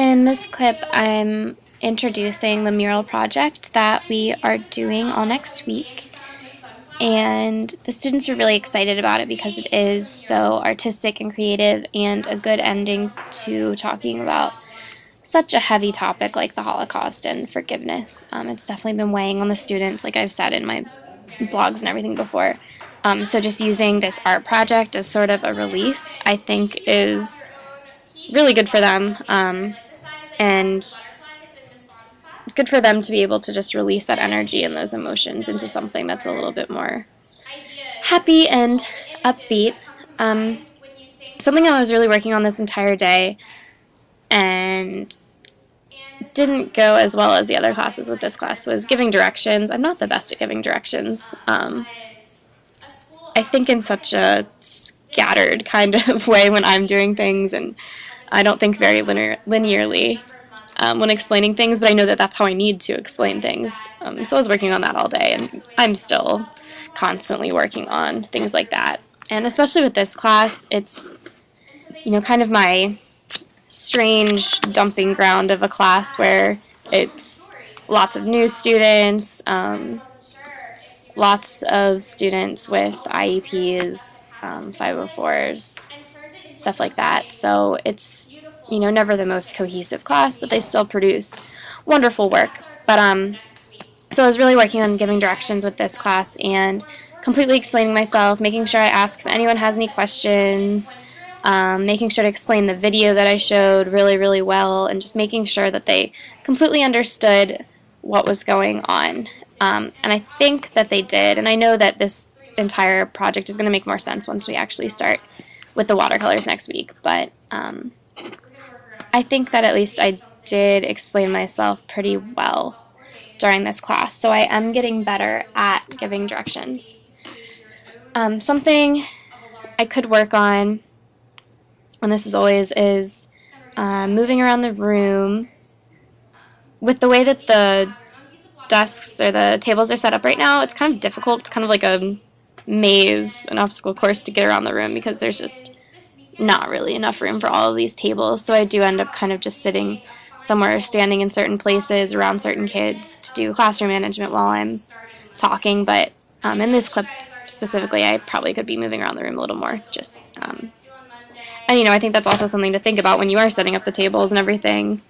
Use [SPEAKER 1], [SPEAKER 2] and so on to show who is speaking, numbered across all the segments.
[SPEAKER 1] In this clip, I'm introducing the mural project that we are doing all next week. And the students are really excited about it because it is so artistic and creative and a good ending to talking about such a heavy topic like the Holocaust and forgiveness. It's definitely been weighing on the students, like I've said in my blogs and everything before. So just using this art project as sort of a release, I think is really good for them. And good for them to be able to just release that energy and those emotions into something that's a little bit more happy and upbeat. Something I was really working on this entire day and didn't go as well as the other classes with this class was giving directions. I'm not the best at giving directions. I think in such a scattered kind of way when I'm doing things, and I don't think very linearly when explaining things, but I know that that's how I need to explain things. So I was working on that all day, and I'm still constantly working on things like that. And especially with this class, it's, kind of my strange dumping ground of a class where it's lots of new students, lots of students with IEPs, 504s, stuff like that. So it's, never the most cohesive class, but they still produce wonderful work. But so I was really working on giving directions with this class and completely explaining myself, making sure I ask if anyone has any questions, making sure to explain the video that I showed really, really well, and just making sure that they completely understood what was going on. And I think that they did, and I know that this entire project is going to make more sense once we actually start with the watercolors next week. But I think that at least I did explain myself pretty well during this class, so I am getting better at giving directions. Something I could work on, and this is always, is moving around the room. With the way that the desks or the tables are set up right now, it's kind of difficult. It's kind of like a maze, an obstacle course to get around the room because there's just not really enough room for all of these tables. So I do end up kind of just sitting somewhere, standing in certain places around certain kids to do classroom management while I'm talking. But in this clip specifically, I probably could be moving around the room a little more. And I think that's also something to think about when you are setting up the tables and everything.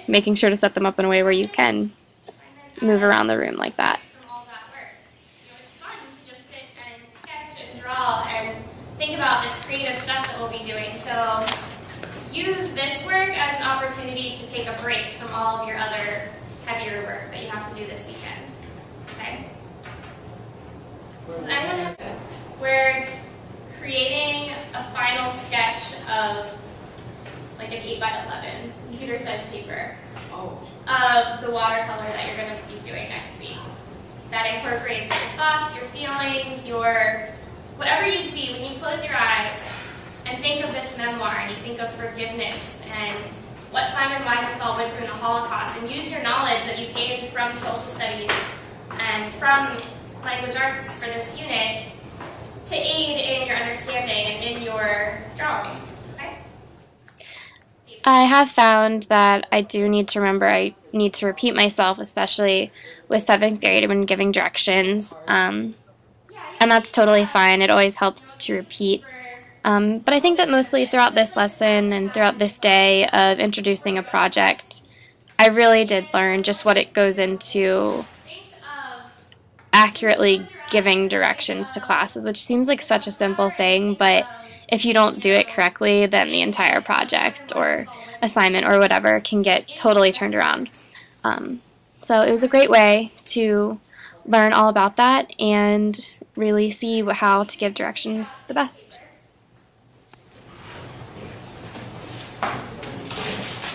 [SPEAKER 1] Making sure to set them up in a way where you can move around the room like that.
[SPEAKER 2] It's fun to just sit and sketch and draw and think about this creative stuff that we'll be doing. So use this work as an opportunity to take a break from all of your other heavier work that you have to do this weekend. Okay? So does anyone have, we're creating a final sketch of like an 8x11 computer-sized paper of the watercolor that you're going to be doing next week. That incorporates your thoughts, your feelings, whatever you see when you close your eyes and think of this memoir and you think of forgiveness and what Simon Wiesenthal went through in the Holocaust, and use your knowledge that you gained from social studies and from language arts for this unit to aid in your understanding and in your drawing. Okay?
[SPEAKER 1] I have found that I do need to remember I need to repeat myself, especially with 7th grade when giving directions. And that's totally fine. It always helps to repeat. But I think that mostly throughout this lesson and throughout this day of introducing a project, I really did learn just what it goes into accurately giving directions to classes, which seems like such a simple thing, but if you don't do it correctly, then the entire project or assignment or whatever can get totally turned around. So it was a great way to learn all about that and really see how to give directions the best.